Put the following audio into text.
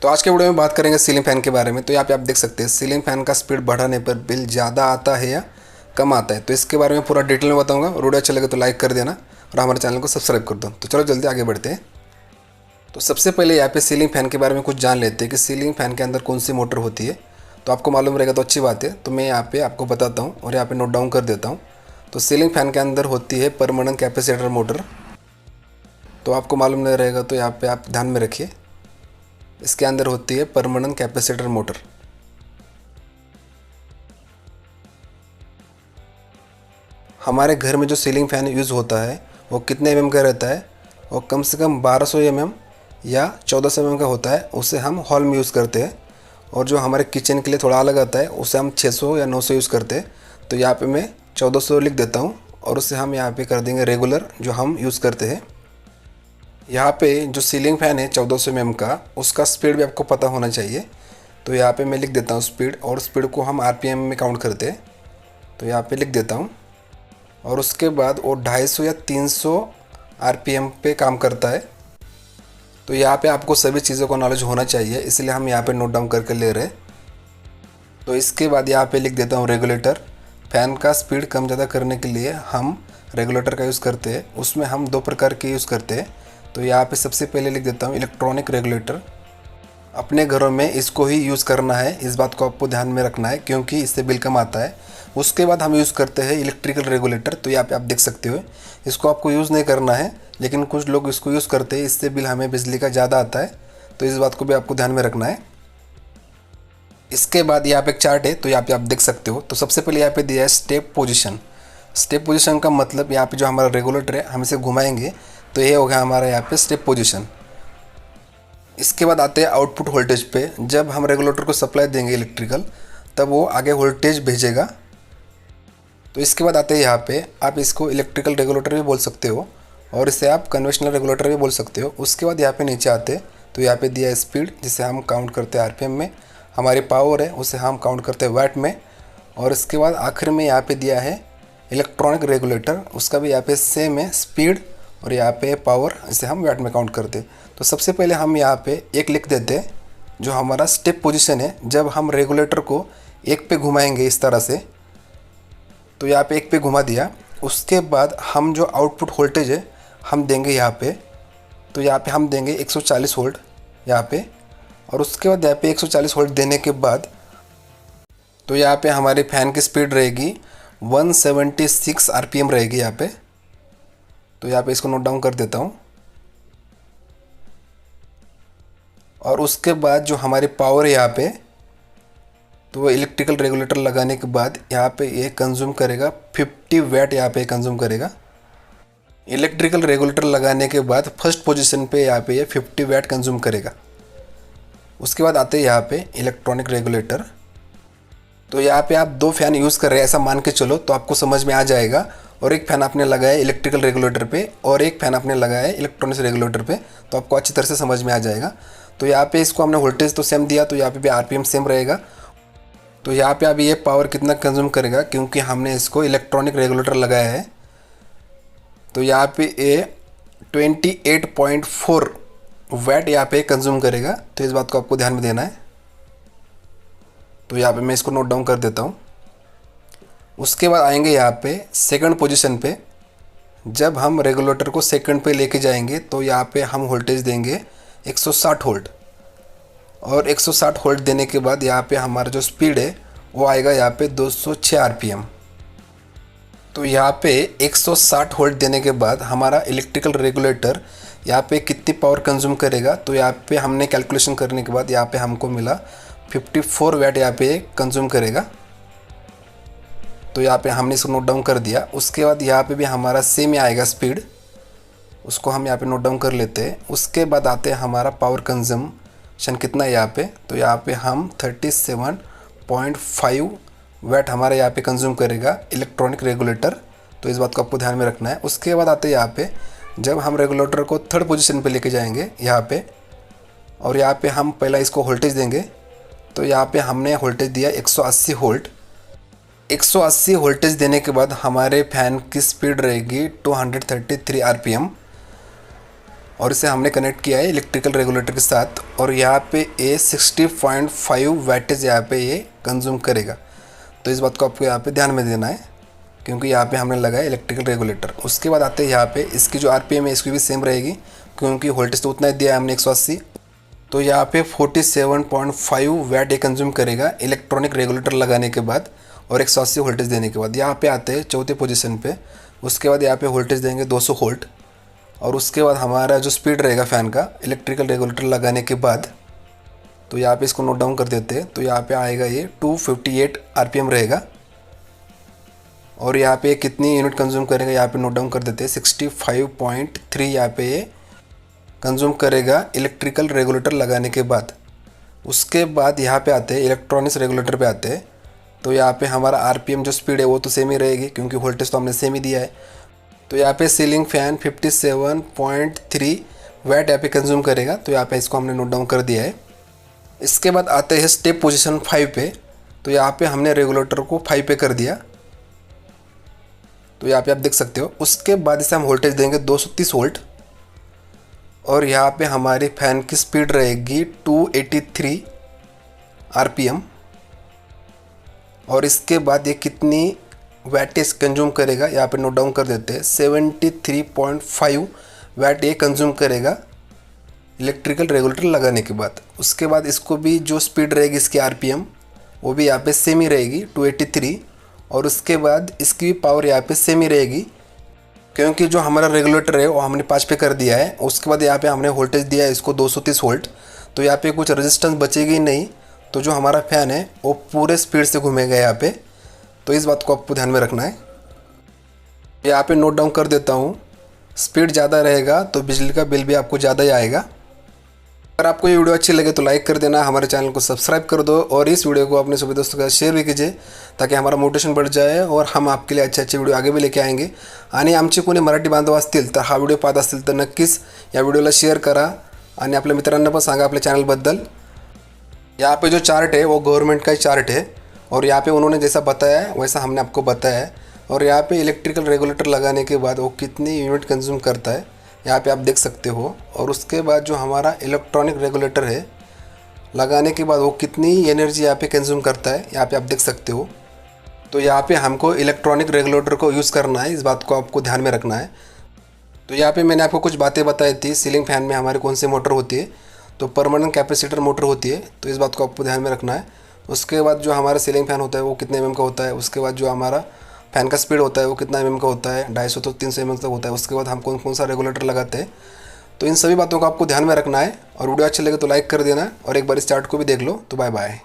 तो आज के वीडियो में बात करेंगे सीलिंग फ़ैन के बारे में। तो यहाँ पे आप देख सकते हैं सीलिंग फ़ैन का स्पीड बढ़ाने पर बिल ज़्यादा आता है या कम आता है। तो इसके बारे में पूरा डिटेल में बताऊंगा। वीडियो अच्छा लगे तो लाइक कर देना और हमारे चैनल को सब्सक्राइब कर दो। तो चलो जल्दी आगे बढ़ते हैं। तो सबसे पहले यहाँ पे सीलिंग फ़ैन के बारे में कुछ जान लेते हैं कि सीलिंग फ़ैन के अंदर कौन सी मोटर होती है। तो आपको मालूम रहेगा तो अच्छी बात है। तो मैं यहाँ पे आपको बताता हूँ और यहाँ पे नोट डाउन कर देता हूँ। तो सीलिंग फ़ैन के अंदर होती है परमानेंट कैपेसिटर मोटर। तो आपको मालूम नहीं रहेगा तो यहाँ पे आप ध्यान में रखिए। इसके अंदर होती है परमानेंट कैपेसिटर मोटर। हमारे घर में जो सीलिंग फ़ैन यूज़ होता है वो कितने एमएम का रहता है? वो कम से कम 1200 एमएम या 1400 एमएम का होता है। उसे हम हॉल में यूज़ करते हैं। और जो हमारे किचन के लिए थोड़ा अलग आता है उसे हम 600 या 900 यूज़ करते हैं। तो यहाँ पे मैं 1400 लिख देता हूँ और उसे हम यहाँ पे कर देंगे रेगुलर जो हम यूज़ करते हैं। यहाँ पे जो सीलिंग फ़ैन है 1400 एमएम का, उसका स्पीड भी आपको पता होना चाहिए। तो यहाँ पे मैं लिख देता हूँ स्पीड, और स्पीड को हम आरपीएम में काउंट करते हैं। तो यहाँ पे लिख देता हूँ। और उसके बाद वो 250 या 300 आरपीएम पे काम करता है। तो यहाँ पे आपको सभी चीज़ों का नॉलेज होना चाहिए, इसलिए हम यहाँ पे नोट डाउन करके ले रहे हैं। तो इसके बाद यहाँ पे लिख देता हूँ रेगुलेटर। फ़ैन का स्पीड कम ज़्यादा करने के लिए हम रेगुलेटर का यूज़ करते हैं। उसमें हम दो प्रकार के यूज़ करते हैं। तो यहाँ पे सबसे पहले लिख देता हूँ इलेक्ट्रॉनिक रेगुलेटर। अपने घरों में इसको ही यूज़ करना है, इस बात को आपको ध्यान में रखना है क्योंकि इससे बिल कम आता है। उसके बाद हम यूज़ करते हैं इलेक्ट्रिकल रेगुलेटर। तो यहाँ पे आप देख सकते हो, इसको आपको यूज़ नहीं करना है, लेकिन कुछ लोग इसको यूज़ करते हैं, इससे बिल हमें बिजली का ज़्यादा आता है। तो इस बात को भी आपको ध्यान में रखना है। इसके बाद यहाँ पे एक चार्ट है, तो यहाँ पे आप देख सकते हो। तो सबसे पहले यहाँ पे दिया है स्टेप पोजीशन। स्टेप पोजीशन का मतलब यहाँ पे जो हमारा रेगुलेटर है हम इसे घुमाएंगे तो ये हो गया हमारा यहाँ पे स्टेप पोजीशन। इसके बाद आते हैं आउटपुट वोल्टेज पे। जब हम रेगुलेटर को सप्लाई देंगे इलेक्ट्रिकल, तब वो आगे वोल्टेज भेजेगा। तो इसके बाद आते हैं यहाँ पे, आप इसको इलेक्ट्रिकल रेगुलेटर भी बोल सकते हो और इसे आप कन्वेंशनल रेगुलेटर भी बोल सकते हो। उसके बाद यहाँ पे नीचे आते हैं तो यहाँ पे दिया है स्पीड, जिसे हम काउंट करते हैं आरपीएम में। हमारी पावर है उसे हम काउंट करते हैं वाट में। और इसके बाद आखिर में यहाँ पे दिया है इलेक्ट्रॉनिक रेगुलेटर, उसका भी यहाँ पे सेम है, स्पीड और यहाँ पे पावर, इसे हम वाट में काउंट करते। तो सबसे पहले हम यहाँ पे एक लिख देते हैं जो हमारा स्टेप पोजीशन है। जब हम रेगुलेटर को एक पे घुमाएंगे इस तरह से, तो यहाँ पे एक पे घुमा दिया। उसके बाद हम जो आउटपुट वोल्टेज है हम देंगे यहाँ पे। तो यहाँ पे हम देंगे 140 वोल्ट यहाँ पे। और उसके बाद यहाँ पे 140 वोल्ट देने के बाद तो यहाँ पे हमारे फ़ैन की स्पीड रहेगी 176 आरपीएम रहेगी यहाँ पे। तो यहाँ पे इसको नोट डाउन कर देता हूँ। और उसके बाद जो हमारी पावर है यहाँ पे, तो वो इलेक्ट्रिकल रेगुलेटर लगाने के बाद यहाँ पे ये कंज्यूम करेगा 50 वाट। यहाँ पे कंज्यूम करेगा इलेक्ट्रिकल रेगुलेटर लगाने के बाद फर्स्ट पोजीशन पे यहाँ पे ये 50 वाट कंज्यूम करेगा। उसके बाद आते हैं यहाँ पे इलेक्ट्रॉनिक रेगुलेटर। तो यहाँ पे आप दो फ़ैन यूज़ कर रहे हैं ऐसा मान के चलो, तो आपको समझ में आ जाएगा। और एक फ़ैन आपने लगाया है इलेक्ट्रिकल रेगुलेटर पे और एक फ़ैन आपने लगाया है इलेक्ट्रॉनिक रेगुलेटर पे, तो आपको अच्छी तरह से समझ में आ जाएगा। तो यहाँ पे इसको हमने वोल्टेज तो सेम दिया, तो यहाँ पे भी आरपीएम सेम रहेगा। तो यहाँ पे अभी ये पावर कितना कंज्यूम करेगा, क्योंकि हमने इसको इलेक्ट्रॉनिक रेगुलेटर लगाया है। तो यहाँ पे ये 28.4 वाट यहाँ पे कंज्यूम करेगा। तो इस बात को आपको ध्यान में देना है। तो यहाँ पे मैं इसको नोट डाउन कर देता हूँ। उसके बाद आएंगे यहाँ पे सेकंड पोजीशन पे। जब हम रेगुलेटर को सेकंड पे लेके जाएंगे तो यहाँ पे हम वोल्टेज देंगे 160 वोल्ट। और 160 वोल्ट देने के बाद यहाँ पे हमारा जो स्पीड है वो आएगा यहाँ पे 206 आरपीएम। तो यहाँ पे 160 वोल्ट देने के बाद हमारा इलेक्ट्रिकल रेगुलेटर यहाँ पे कितनी पावर कंज्यूम करेगा, तो यहाँ पे हमने कैलकुलेशन करने के बाद यहाँ पे हमको मिला 54 वाट यहाँ पे कंज्यूम करेगा। तो यहाँ पे हमने इसको नोट डाउन कर दिया। उसके बाद यहाँ पे भी हमारा सेम ही आएगा स्पीड, उसको हम यहाँ पे नोट डाउन कर लेते हैं। उसके बाद आते हैं हमारा पावर कंजम्पशन कितना है यहाँ पे। तो यहाँ पे हम 37.5 वाट हमारा यहाँ पे कंज्यूम करेगा इलेक्ट्रॉनिक रेगुलेटर। तो इस बात को आपको ध्यान में रखना है। उसके बाद आते हैं यहाँ पे, जब हम रेगुलेटर को थर्ड पोजीशन पे लेके जाएंगे यहाँ पे, और यहाँ पे हम पहला इसको वोल्टेज देंगे। तो यहाँ पे हमने वोल्टेज दिया 180 वोल्ट। 180 वोल्टेज देने के बाद हमारे फ़ैन की स्पीड रहेगी 233 आरपीएम। और इसे हमने कनेक्ट किया है इलेक्ट्रिकल रेगुलेटर के साथ। और यहाँ पे ये 60.5 वैटेज यहाँ पे ये कंज्यूम करेगा। तो इस बात को आपको यहाँ पे ध्यान में देना है, क्योंकि यहाँ पे हमने लगाया इलेक्ट्रिकल रेगुलेटर। उसके बाद आते हैं यहाँ पे इसकी जो आरपीएम है इसकी भी सेम रहेगी, क्योंकि वोल्टेज तो उतना ही दिया है हमने 180। तो यहाँ पे 47.5 वैट ये कंज्यूम करेगा इलेक्ट्रॉनिक रेगुलेटर लगाने के बाद और 180 वोल्टेज देने के बाद। यहाँ पे आते हैं चौथे पोजीशन पे। उसके बाद यहाँ पे वोल्टेज देंगे 200 वोल्ट। और उसके बाद हमारा जो स्पीड रहेगा फ़ैन का इलेक्ट्रिकल रेगुलेटर लगाने के बाद, तो यहाँ पे इसको नोट डाउन कर देते हैं। तो यहाँ पे आएगा ये 258 आरपीएम रहेगा। और यहाँ पे कितनी यूनिट कंज्यूम करेगा यहाँ पे नोट डाउन कर देते हैं। 65.3 यहाँ पे ये कंज्यूम करेगा इलेक्ट्रिकल रेगुलेटर लगाने के बाद। उसके बाद यहाँ पे आते हैं इलेक्ट्रॉनिक्स रेगुलेटर पे आते हैं। तो यहाँ पे हमारा आरपीएम जो स्पीड है वो तो सेम ही रहेगी, क्योंकि वोल्टेज तो हमने सेम ही दिया है। तो यहाँ पे सीलिंग फ़ैन 57.3 वैट यहाँ पे कंज्यूम करेगा। तो यहाँ पे इसको हमने नोट डाउन कर दिया है। इसके बाद आते हैं स्टेप पोजीशन 5 पे। तो यहाँ पे हमने रेगुलेटर को 5 पे कर दिया। तो यहाँ पे आप देख सकते हो। उसके बाद इसे हम वोल्टेज देंगे 230 वोल्ट। और यहाँ पे हमारी फ़ैन की स्पीड रहेगी 283 आरपीएम। और इसके बाद ये कितनी वैटेज कंज्यूम करेगा यहाँ पे नोट डाउन कर देते हैं। 73.5 वैट ये कंज्यूम करेगा इलेक्ट्रिकल रेगुलेटर लगाने के बाद। उसके बाद इसको भी जो स्पीड रहेगी इसकी आरपीएम वो भी यहाँ पे सेम ही रहेगी 283। और उसके बाद इसकी भी पावर यहाँ पे सेम ही रहेगी, क्योंकि जो हमारा रेगुलेटर है वो हमने 5 पे कर दिया है। उसके बाद यहाँ पे हमने वोल्टेज दिया है इसको 230 वोल्ट। तो यहाँ पे कुछ रेजिस्टेंस बचेगी ही नहीं। तो जो हमारा फ़ैन है वो पूरे स्पीड से घूमेगा यहाँ पे। तो इस बात को आपको ध्यान में रखना है। यहाँ पे नोट डाउन कर देता हूँ। स्पीड ज़्यादा रहेगा तो बिजली का बिल भी आपको ज़्यादा ही आएगा। अगर आपको ये वीडियो अच्छी लगे तो लाइक कर देना, हमारे चैनल को सब्सक्राइब कर दो और इस वीडियो को अपने सभी दोस्तों के साथ शेअर भी कीजिए, ताकि हमारा मोटिवेशन बढ़ जाए और हम आपके लिए अच्छे वीडियो आगे भी लेके आएंगे। आणि आमचे कोणी मराठी बांधव असतील तर हा व्हिडिओ पाहत असतील तर नक्कीच या व्हिडिओला शेअर करा आणि आपल्या मित्रांना पण सांगा आपल्या चॅनलबद्दल। यहाँ पे जो चार्ट है वो गवर्नमेंट का ही चार्ट है और यहाँ पे उन्होंने जैसा बताया है वैसा हमने आपको बताया है। और यहाँ पे इलेक्ट्रिकल रेगुलेटर लगाने के बाद वो कितनी यूनिट कंज्यूम करता है यहाँ पे आप देख सकते हो। और उसके बाद जो हमारा इलेक्ट्रॉनिक रेगुलेटर है लगाने के बाद वो कितनी एनर्जी यहाँ पे कंज्यूम करता है यहाँ पे आप देख सकते हो। तो यहाँ पे हमको इलेक्ट्रॉनिक रेगुलेटर को यूज़ करना है, इस बात को आपको ध्यान में रखना है। तो यहाँ पे मैंने आपको कुछ बातें बताई थी। सीलिंग फ़ैन में हमारे कौन सी मोटर होती है, तो परमानेंट कैपेसिटर मोटर होती है। तो इस बात को आपको ध्यान में रखना है। उसके बाद जो हमारा सीलिंग फ़ैन होता है वो कितने mm का होता है। उसके बाद जो हमारा फ़ैन का स्पीड होता है वो कितना mm का होता है, 250 तो 300 mm तक होता है। उसके बाद हम कौन कौन सा रेगुलेटर लगाते हैं। तो इन सभी बातों को आपको ध्यान में रखना है। और वीडियो अच्छे लगे तो लाइक कर देना और एक बार इस चार्ट को भी देख लो। तो बाय बाय।